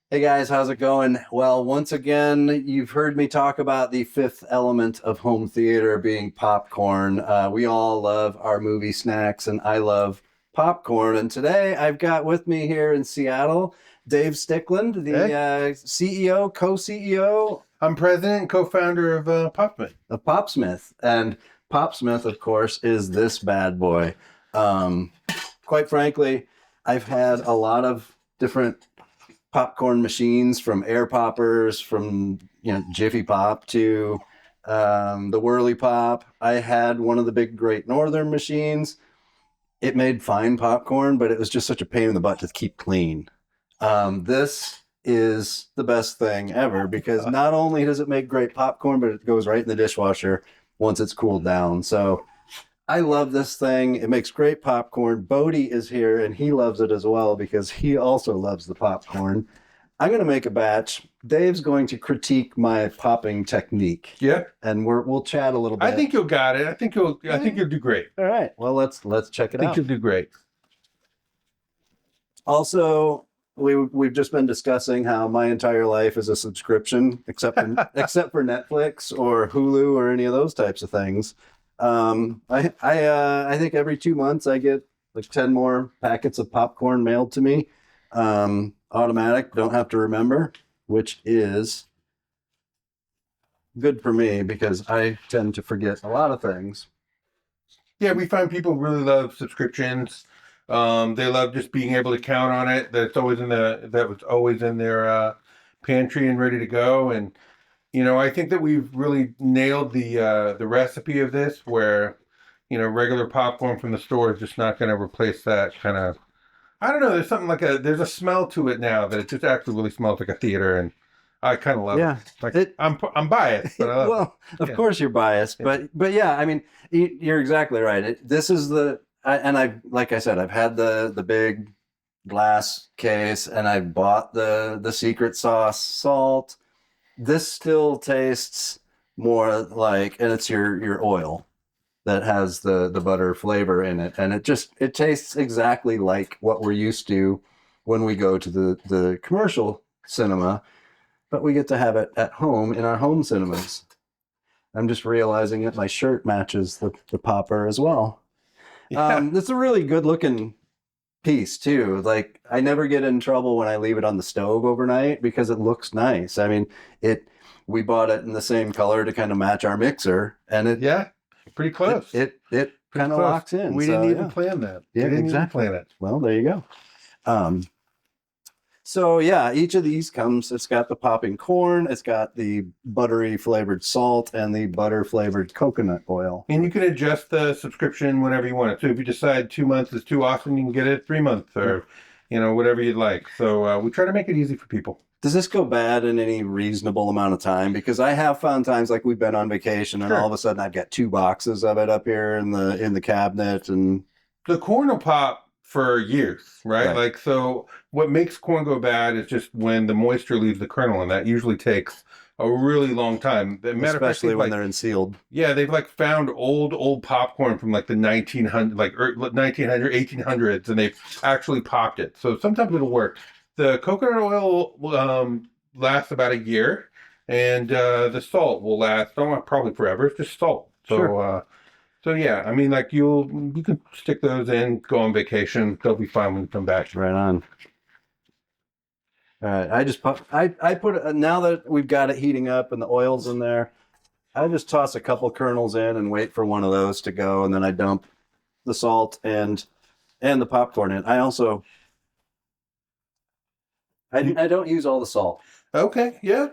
Hey guys, how's it going? Well, once again, you've heard me talk about the fifth element of home theater being popcorn. We all love our movie snacks, and I love popcorn. And today I've got with me here in Seattle Dave Stickland, the Hey, CEO, co-CEO I'm president and co-founder of Popman. of Popsmith. And Popsmith, of course, is this bad boy. Um, quite frankly, I've had a lot of different popcorn machines, from air poppers, from Jiffy Pop to the Whirly Pop. I had one of the big Great Northern machines. It made fine popcorn, but it was just such a pain in the butt to keep clean. This is the best thing ever because not only does it make great popcorn, but it goes right in the dishwasher once it's cooled down. So I love this thing. It makes great popcorn. Bodie is here and he loves it as well because he also loves the popcorn. I'm going to make a batch. Dave's going to critique my popping technique, Yeah, and we'll chat a little I bit. think you'll got it. I think you'll do great. All right. Well, let's check I it think out. you'll do great. Also, we've just been discussing how my entire life is a subscription, except for Netflix or Hulu or any of those types of things. I think every 2 months I get like 10 more packets of popcorn mailed to me, automatic, don't have to remember, which is good for me because I tend to forget a lot of things. Yeah, we find people really love subscriptions. They love just being able to count on it. That was always in their pantry and ready to go. And I think that we've really nailed the recipe of this, where regular popcorn from the store is just not going to replace that kind of. I don't know. There's a smell to it now that it just actually really smells like a theater, and I kind of love it. Yeah, Like it I'm biased, but I love it. well, of Yeah. course you're biased, Yeah. but yeah, I mean, you're exactly right. This is and I like I said, I've had the big glass case, and I bought the secret sauce salt. This still tastes more like, and it's your oil that has the butter flavor in it, and it tastes exactly like what we're used to when we go to the commercial cinema, but we get to have it at home in our home cinemas. I'm just realizing that my shirt matches the popper as well. Yeah. It's a really good looking piece too. Like, I never get in trouble when I leave it on the stove overnight because it looks nice. I mean, it we bought it in the same color to kind of match our mixer, and it Yeah. Pretty it close. it it Pretty kind of close. locks in. We didn't So even yeah, plan that. yeah, We didn't even exactly. plan it. Well, there you go. Um, So yeah, each of these comes, it's got the popping corn, it's got the buttery flavored salt, and the butter flavored coconut oil. And you can adjust the subscription whenever you want it. So if you decide 2 months is too often, you can get it 3 months or whatever you'd like. So we try to make it easy for people. Does this go bad in any reasonable amount of time? Because I have found times like we've been on vacation and all of Sure. a sudden I've got two boxes of it up here in the cabinet, and The corn will pop for years, right? right. Like, so what makes corn go bad is just when the moisture leaves the kernel, and that usually takes a really long time. As a matter of fact, Especially when they're in sealed. they've like found old popcorn from like the 1900, 1900, 1800s, and they've actually popped it. So sometimes it'll work. The coconut oil lasts about a year, and the salt will last, oh, probably forever. It's just salt. Sure. So yeah, I mean, like you can stick those in, go on vacation. They'll be fine when you come back. Right on. All right. I put it, now that we've got it heating up and the oil's in there, I just toss a couple kernels in and wait for one of those to go, and then I dump the salt and the popcorn in. I don't use all the salt. Okay, yeah.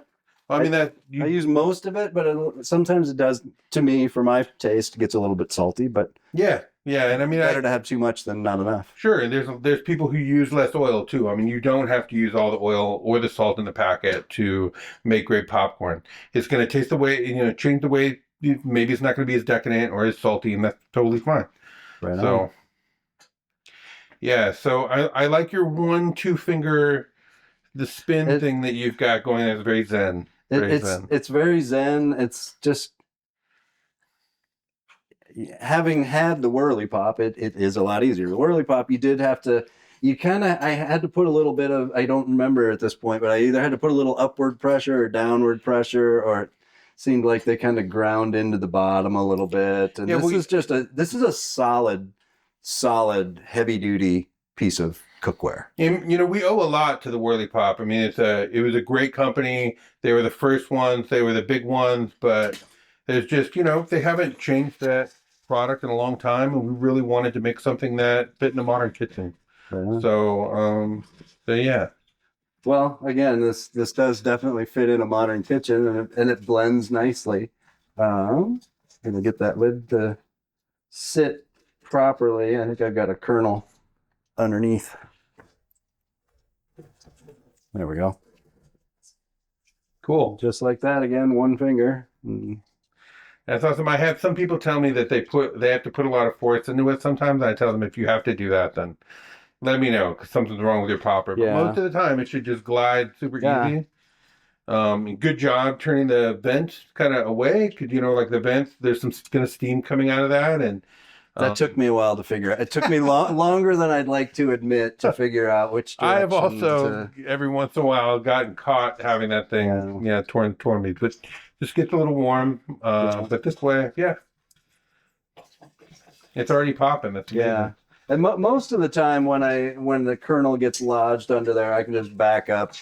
I I mean that I you use most of it, but sometimes it does, to me, for my taste, it gets a little bit salty. But yeah, and I mean better to have too much than not enough. sure, and there's people who use less oil too. I mean, you don't have to use all the oil or the salt in the packet to make great popcorn. It's going to taste the way, change the way. Maybe it's not going to be as decadent or as salty, and that's totally fine. Right on. So yeah, so I like your 1-2 finger, the spin It, thing that you've got going. That's very zen, it very it's zen. it's very zen. It's just, having had the Whirly Pop, it is a lot easier. The Whirly Pop, you did have to, I had to put a little bit of, I don't remember at this point, but I either had to put a little upward pressure or downward pressure, or it seemed like they kind of ground into the bottom a little bit. And Yeah, this is a solid heavy duty piece of cookware. And, we owe a lot to the Whirly Pop. I mean, it was a great company. They were the first ones. They were the big ones, but there's just, they haven't changed that product in a long time, and we really wanted to make something that fit in a modern kitchen. Yeah. So yeah. Well, again, this does definitely fit in a modern kitchen, and it blends nicely. Gonna get that lid to sit properly. I think I've got a kernel underneath. There we go. Cool. Just like that again, one finger. Mm. That's awesome. I have some people tell me that they have to put a lot of force into it sometimes. I tell them, if you have to do that, then let me know, because something's wrong with your popper. But Yeah. most of the time, it should just glide super Yeah. easy. Good job turning the vent kind of away. Because, like the vent, there's some kind of steam coming out of that. And That took me a while to figure out. It took me longer than I'd like to admit to figure out which I have direction also, every once in a while, gotten caught having that thing, torn me. But just gets a little warm. But this way, yeah. It's already popping. That's amazing. Yeah. And most of the time, when the kernel gets lodged under there, I can just back up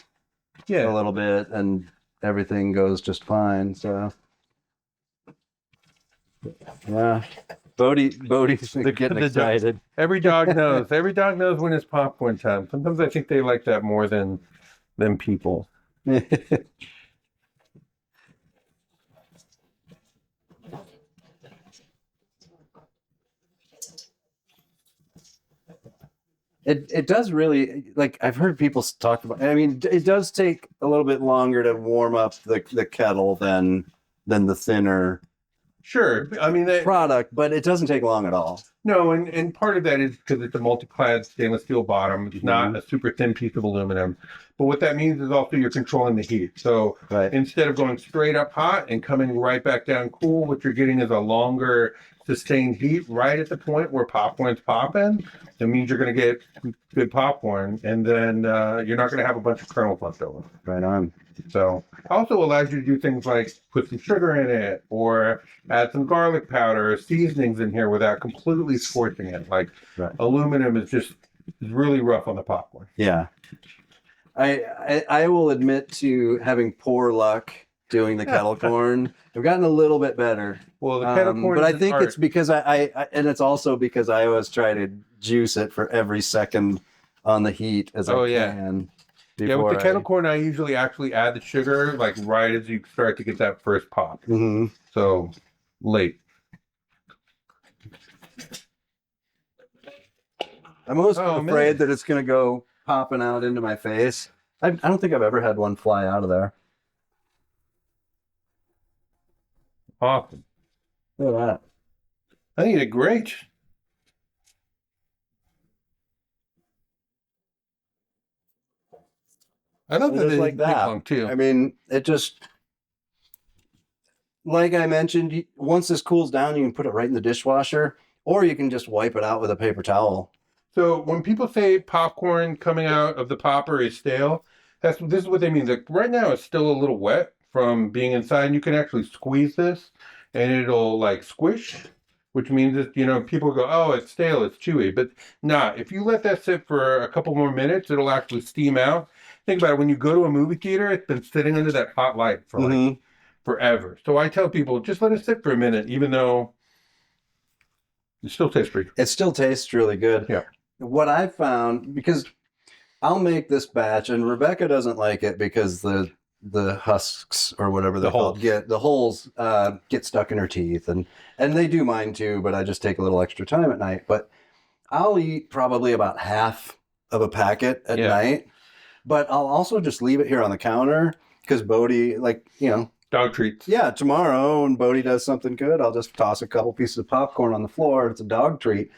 a little bit, and everything goes just fine. So, yeah, Bodie's getting excited. Every dog knows. Every dog knows when it's popcorn time. Sometimes I think they like that more than people. It does really, like, I've heard people talk about. I mean, it does take a little bit longer to warm up the kettle than the thinner Sure. I mean, product, but it doesn't take long at all. no, and part of that is because it's a multi-clad stainless steel bottom. It's not a super thin piece of aluminum. But what that means is also you're controlling the heat. So Right. instead of going straight up hot and coming right back down cool, what you're getting is a longer sustained heat right at the point where popcorn's popping. That means you're going to get good popcorn, and then you're not going to have a bunch of kernels left over. Right on. So also allows you to do things like put some sugar in it, or add some garlic powder or seasonings in here without completely scorching it. Like Right. aluminum is really rough on the popcorn. Yeah. I will admit to having poor luck doing the kettle corn. I've gotten a little bit better. Well, the kettle corn, but I is an think art. it's because I and it's also because I always try to juice it for every second on the heat as I can. Yeah, with the kettle corn, I usually actually add the sugar like right as you start to get that first pop. Mm-hmm. So late. I'm almost Oh, afraid man. that it's going to go popping out into my face. I don't think I've ever had one fly out of there. Awesome. Look at that. I think you did great. I love that Just it's like that. long too. I mean, it just, like I mentioned, once this cools down, you can put it right in the dishwasher, or you can just wipe it out with a paper towel. So when people say popcorn coming out of the popper is stale, this is what they mean. Like right now, it's still a little wet from being inside. And you can actually squeeze this, and it'll like squish, which means that people go, "Oh, it's stale, it's chewy." But nah, if you let that sit for a couple more minutes, it'll actually steam out. Think about it. When you go to a movie theater, it's been sitting under that hot light for like forever. So I tell people, just let it sit for a minute, even though it still tastes pretty good. It still tastes really good. Yeah. What I found, because I'll make this batch, and Rebecca doesn't like it because the husks or whatever they're called the holes get stuck in her teeth, and they do mine too. But I just take a little extra time at night. But I'll eat probably about half of a packet at night. But I'll also just leave it here on the counter because Bodie, Dog treats. yeah, tomorrow when Bodie does something good, I'll just toss a couple pieces of popcorn on the floor. It's a dog treat.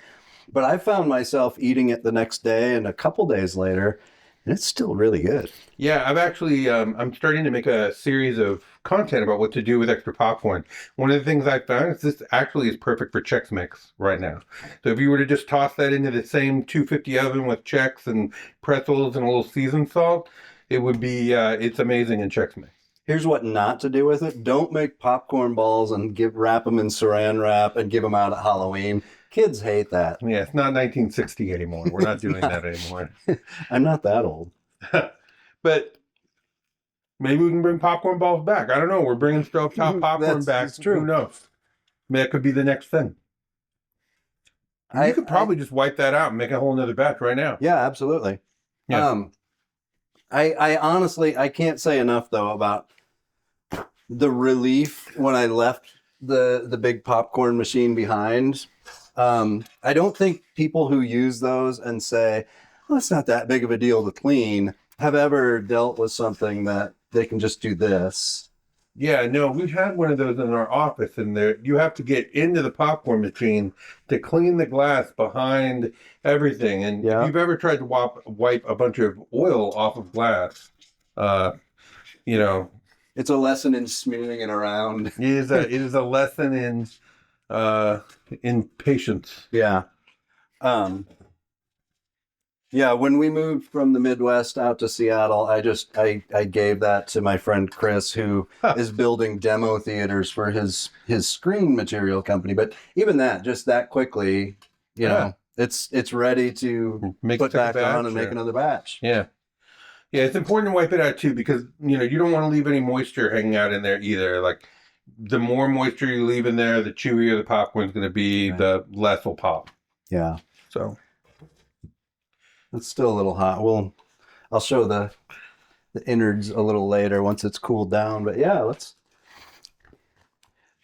But I found myself eating it the next day and a couple days later, It's still really good. Yeah, I've actually I'm starting to make a series of content about what to do with extra popcorn. One of the things I found is this actually is perfect for Chex Mix right now. So if you were to just toss that into the same 250 oven with Chex and pretzels and a little seasoned salt, it would be it's amazing in Chex Mix. Here's what not to do with it. Don't make popcorn balls and wrap them in saran wrap and give them out at Halloween. Kids hate that. Yeah, it's not 1960 anymore. We're not doing that anymore. I'm not that old. But maybe we can bring popcorn balls back. I don't know. We're bringing stovetop popcorn That's- back. that's true. Who knows? That could be the next thing. You could probably just wipe that out and make a whole nother batch right now. Yeah, absolutely. Yeah. I honestly, I can't say enough though about the relief when I left the big popcorn machine behind. I don't think people who use those and say, well, it's not that big of a deal to clean, have ever dealt with something that they can just do this. Yeah, no, we had one of those in our office, and there you have to get into the popcorn machine to clean the glass behind everything. And Yeah. if you've ever tried to wipe a bunch of oil off of glass, you know, It's a lesson in smearing it around. it is a lesson in patience. Yeah. Yeah, when we moved from the Midwest out to Seattle, I gave that to my friend Chris, who is building demo theaters for his screen material company. But even that, just that quickly, you know, it's ready to Make put a back batch, on and make or- another batch. Yeah. Yeah, it's important to wipe it out too, because you don't want to leave any moisture hanging out in there either. Like the more moisture you leave in there, the chewier the popcorn's going to be, Right. the less will pop. Yeah, So it's still a little hot. I'll show the innards a little later once it's cooled down. But yeah,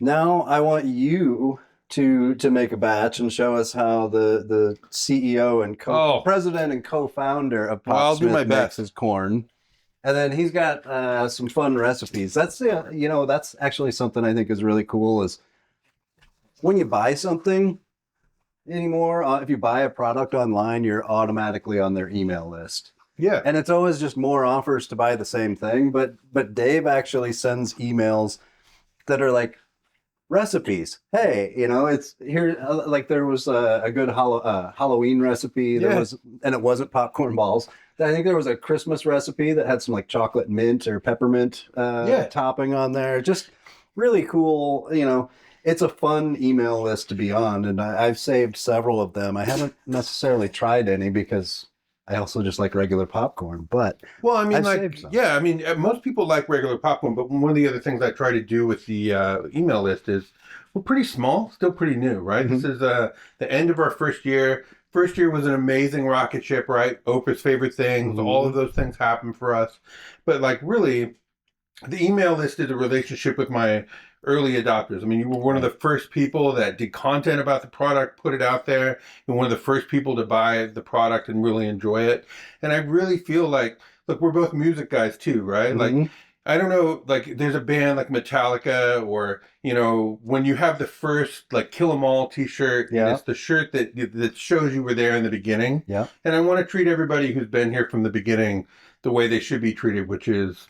now I want you to make a batch and show us how the CEO and president and co-founder of Well, I'll do Popsmith my makes best. his corn. And then he's got some fun recipes. That's that's actually something I think is really cool is when you buy something anymore, if you buy a product online, you're automatically on their email list. yeah, And it's always just more offers to buy the same thing. But Dave actually sends emails that are like recipes. Hey, it's here. Like there was a good Halloween recipe. And it wasn't popcorn balls. I think there was a Christmas recipe that had some like chocolate mint or peppermint topping on there. Just really cool. It's a fun email list to be on, and I've saved several of them. I haven't necessarily tried any because I also just like regular popcorn. But well, I mean, I've saved some. yeah, I mean, most people like regular popcorn, but one of the other things I try to do with the email list is we're pretty small, still pretty new, right? Mhm. This is the end of our first year. First year was an amazing rocket ship, right? Oprah's favorite things, Mhm. all of those things happened for us. But like really, the email list is a relationship with my early adopters. I mean, you were one of the first people that did content about the product, put it out there, and one of the first people to buy the product and really enjoy it. And I really feel like, look, we're both music guys too, right? Like, Mhm. I don't know, like there's a band like Metallica or, when you have the first like Kill 'Em All t-shirt, Yeah. and it's the shirt that shows you were there in the beginning. Yeah. And I want to treat everybody who's been here from the beginning the way they should be treated, which is,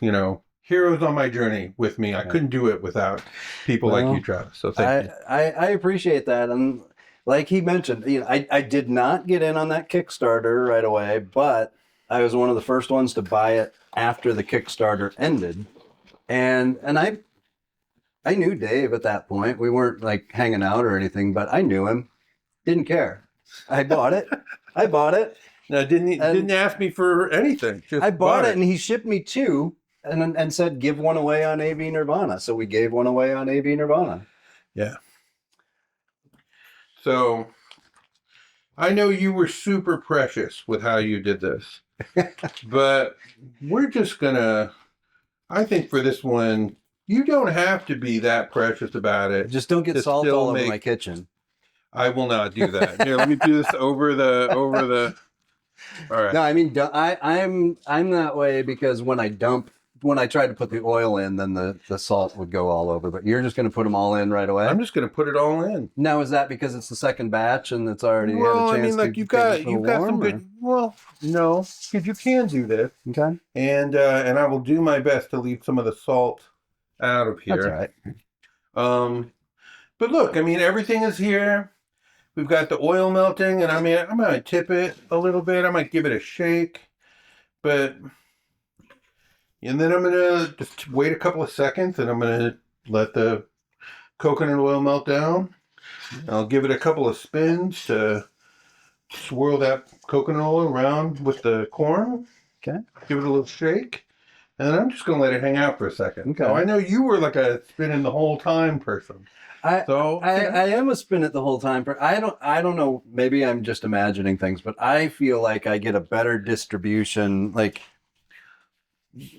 heroes on my journey with me. I couldn't do it without people like Well, you, Travis. So thank you. I appreciate that. And like he mentioned, I did not get in on that Kickstarter right away, but I was one of the first ones to buy it after the Kickstarter ended. And I knew Dave at that point. We weren't like hanging out or anything, but I knew him. Didn't care. I bought it. I bought it. Now, didn't ask me for anything. Just I bought it and he shipped me two and said give one away on AV Nirvana. So we gave one away on AV Nirvana. Yeah. So I know you were super precious with how you did this, but we're just gonna, I think for this one, you don't have to be that precious about it. Just don't get To salt still all over make- my kitchen. I will not do that. Here, let me do this over the. All right. No, I mean I'm that way because when I dump when I tried to put the oil in, then the salt would go all over. But you're just going to put them all in right away. I'm just going to put it all in. Now, is that because it's the second batch and it's already had Well, a I chance mean, like to you've get a got little some warm, good. Well, no, because you can do this, Okay, and I will do my best to leave some of the salt out of that's here. all right. But look, I mean, everything is here. We've got the oil melting, and I mean, I'm gonna tip it a little bit. I might give it a shake, and then I'm gonna just wait a couple of seconds, and I'm gonna let the coconut oil melt down. I'll give it a couple of spins to swirl that coconut oil around with the corn. Okay. Give it a little shake. And then I'm just going to let it hang out for a second. Okay. So I know you were like a spinning the whole time person. I I am a spin it the whole time. I don't know. Maybe I'm just imagining things, but I feel like I get a better distribution. Like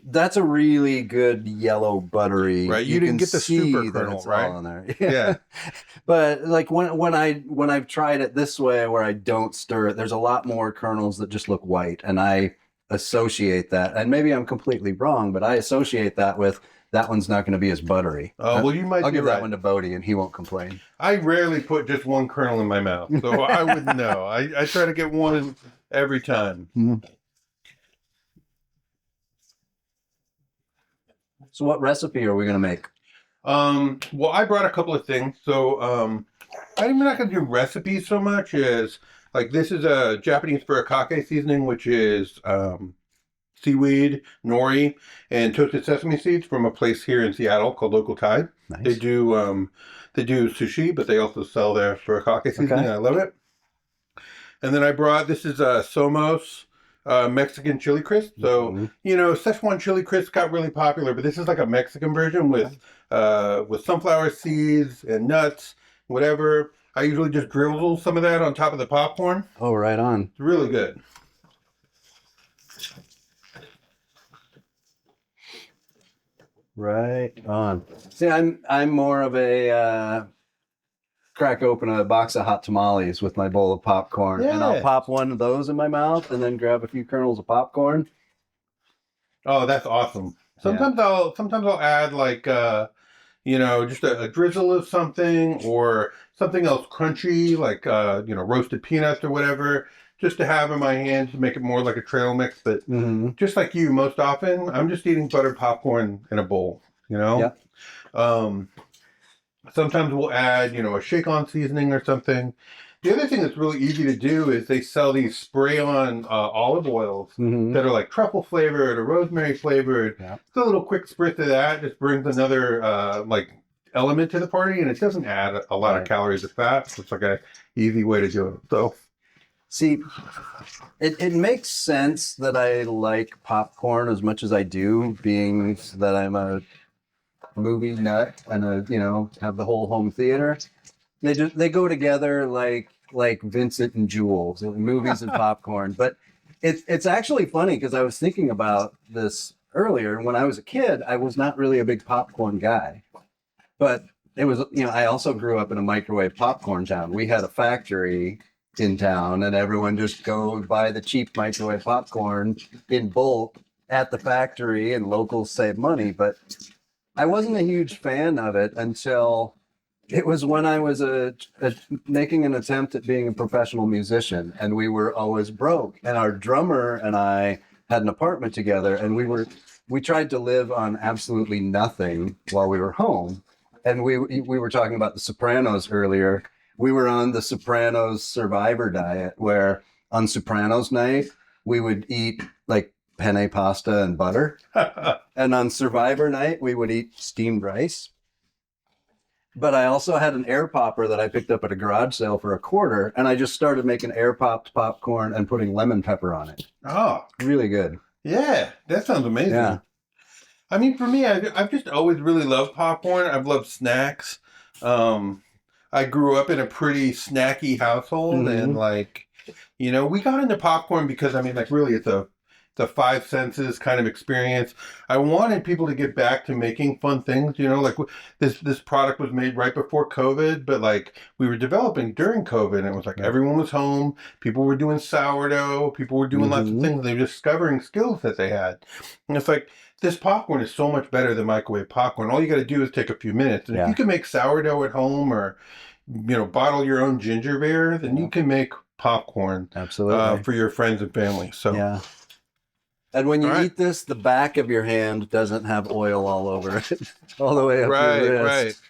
that's a really good yellow buttery. Right, you didn't can get the see super that kernel, it's right? all in there. Yeah. But like when I've tried it this way, where I don't stir it, there's a lot more kernels that just look white, and I associate that. And maybe I'm completely wrong, but I associate that with that one's not going to be as buttery. Well, you might I'll be give right. that one to Bodie, and he won't complain. I rarely put just one kernel in my mouth, so I wouldn't know. I try to get one every time. So what recipe are we going to make? Well, I brought a couple of things. So I'm not going to do recipes so much as like this is a Japanese furikake seasoning, which is seaweed, nori, and toasted sesame seeds from a place here in Seattle called Local Tide. Nice. They do sushi, but they also sell their furikake seasoning. Okay. I love it. And then I brought this is Somos Mexican chili crisp. So Szechuan chili crisp got really popular, but this is like a Mexican version with sunflower seeds and nuts, whatever. I usually just drizzle some of that on top of the popcorn. Oh, right on. It's really good. Right on. See, I'm more of a crack open a box of hot tamales with my bowl of popcorn, and I'll Yeah. pop one of those in my mouth, and then grab a few kernels of popcorn. Oh, that's awesome. Sometimes I'll add like just a drizzle of something or something else crunchy, like roasted peanuts or whatever, just to have in my hand to make it more like a trail mix. But just like you, most often I'm just eating buttered popcorn in a bowl. Yeah. Sometimes we'll add a shake-on seasoning or something. The other thing that's really easy to do is they sell these spray-on olive oils that are like truffle flavored or rosemary flavored. Yeah. It's a little quick spritz of that just brings another element to the party, and it doesn't add a lot of calories of fat. So it's like a easy way to do it. So, see, it makes sense that I like popcorn as much as I do, being that I'm a movie nut and have the whole home theater. They go together like Vincent and Jules, movies and popcorn. But it's actually funny because I was thinking about this earlier. When I was a kid, I was not really a big popcorn guy, but it was I also grew up in a microwave popcorn town. We had a factory in town, and everyone just go buy the cheap microwave popcorn in bulk at the factory, and locals save money. But I wasn't a huge fan of it until it was when I was making an attempt at being a professional musician, and we were always broke. And our drummer and I had an apartment together, and we tried to live on absolutely nothing while we were home. And we were talking about The Sopranos earlier. We were on the Sopranos Survivor diet, where on Sopranos night we would eat like penne pasta and butter. And on Survivor night, we would eat steamed rice. But I also had an air popper that I picked up at a garage sale for $0.25, and I just started making air popped popcorn and putting lemon pepper on it. Oh, Really good. yeah, that sounds amazing. Yeah. I mean, for me, I've just always really loved popcorn. I've loved snacks. I grew up in a pretty snacky household, and we got into popcorn because really it's a five senses kind of experience. I wanted people to get back to making fun things. This product was made right before COVID, but we were developing during COVID, and it was everyone was home. People were doing sourdough. People were doing lots of things. They were discovering skills that they had, and it's this popcorn is so much better than microwave popcorn. All you got to do is take a few minutes. And if you can make sourdough at home or, bottle your own ginger beer, then you can make popcorn Absolutely. for your friends and family. So yeah. And when you All right. eat this, the back of your hand doesn't have oil all over it, all the way up your wrist.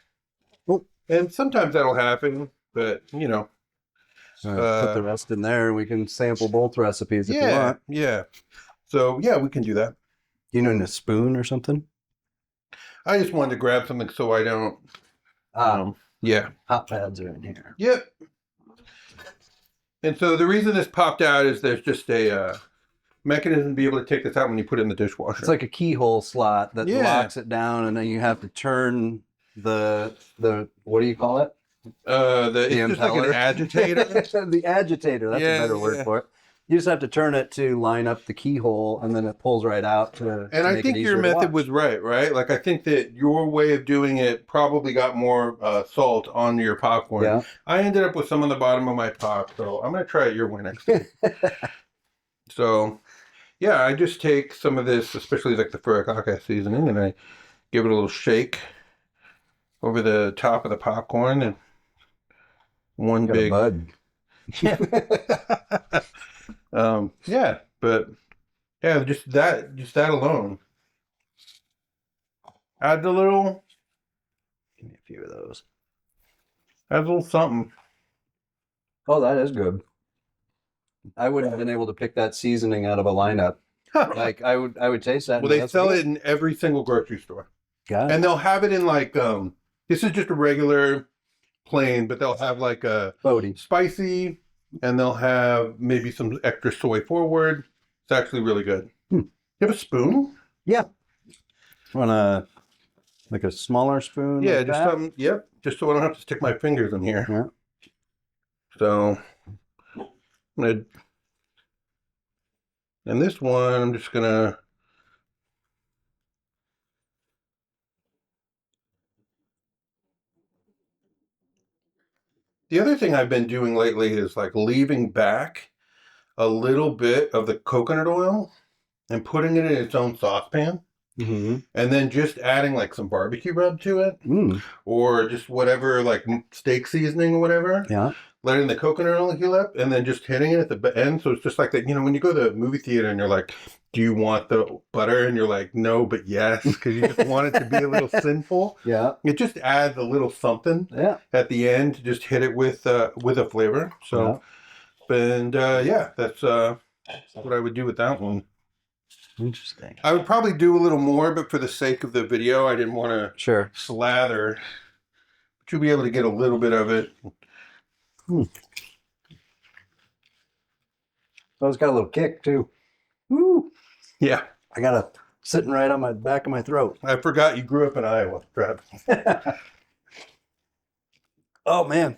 Right. And sometimes that'll happen, but Put the rest in there, and we can sample both recipes if you want. Yeah. So yeah, we can do that. You need a spoon or something? I just wanted to grab something so I don't. Yeah. Hot pads are in here. Yep. And so the reason this popped out is there's just a mechanism to be able to take this out when you put it in the dishwasher. It's like a keyhole slot that locks it down, and then you have to turn the what do you call it? It's just like an agitator. The agitator. That's a better word for it. You just have to turn it to line up the keyhole, and then it pulls right out. And I think your method was right? Like, I think that your way of doing it probably got more salt on your popcorn. Yeah. I ended up with some on the bottom of my pop, so I'm going to try it your way next time. So, yeah, I just take some of this, especially like the furikake seasoning, and I give it a little shake over the top of the popcorn, and one Got big a bud. just that alone adds a little. Give me a few of those. Adds a little something. Oh, that is good. I wouldn't have been able to pick that seasoning out of a lineup. Like I would taste that. Well, they sell it in every single grocery store, and they'll have it in like this is just a regular plain, but they'll have like a Bodhi. Spicy, and they'll have maybe some extra soy forward. It's actually really good. You have a spoon? Yeah. Want like a smaller spoon? Yeah, like just that? something. Yep, just so I don't have to stick my fingers in here. Yeah. So, and this one, I'm just gonna. The other thing I've been doing lately is like leaving back a little bit of the coconut oil and putting it in its own saucepan. Mm-hmm. And then just adding like some barbecue rub to it, or just whatever, like steak seasoning or whatever. Yeah. Letting the coconut oil heal up, and then just hitting it at the end. So it's just like that. When you go to the movie theater and you're like, "Do you want the butter?" And you're like, "No, but yes," because you just want it to be a little sinful. Yeah. It just adds a little something. Yeah. At the end to just hit it with a flavor. So, that's what I would do with that one. Interesting. I would probably do a little more, but for the sake of the video, I didn't want to slather. But you'll be able to get a little bit of it. So it's got a little kick too. Woo! Yeah. I got it sitting right on my back of my throat. I forgot you grew up in Iowa, Travis. Oh man.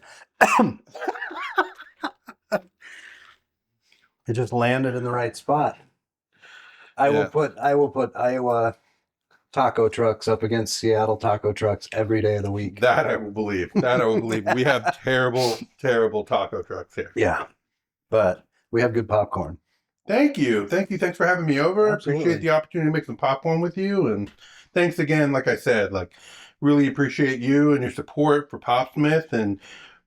It just landed in the right spot. I will put Iowa taco trucks up against Seattle taco trucks every day of the week. That I will believe. We have terrible, terrible taco trucks here. Yeah. But we have good popcorn. Thank you. Thanks for having me over. Absolutely. Appreciate the opportunity to make some popcorn with you. And thanks again, like I said, really appreciate you and your support for Popsmith. And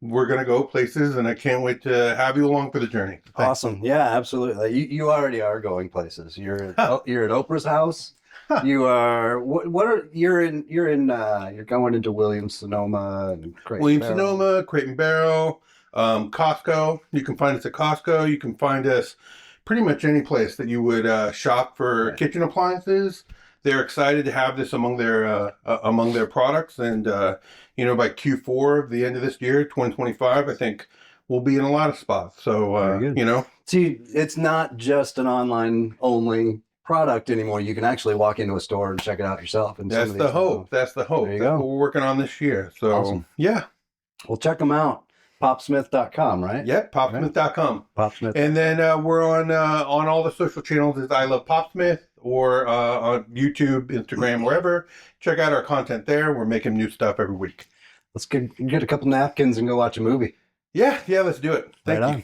we're going to go places, and I can't wait to have you along for the journey. Thanks. Awesome. Yeah, absolutely. You already are going places. You're at Oprah's house. You are you're going into Williams-Sonoma and Sonoma, Crate and Barrel, Costco. You can find us at Costco. You can find us pretty much any place that you would shop for kitchen appliances. They're excited to have this among their products, and by Q4 the end of this year, 2025, I think we'll be in a lot of spots. So see, it's not just an online only product anymore. You can actually walk into a store and check it out yourself. And that's the hope. That's the hope. There you That's go. what we're working on this year. So Awesome. Yeah. Well, check them out. Popsmith.com, right? Yep, Popsmith.com. Popsmith. And then we're on all the social channels as I Love Popsmith, or on YouTube, Instagram, wherever. Check out our content there. We're making new stuff every week. Let's get a couple napkins and go watch a movie. Yeah, let's do it. Thank you. Right on.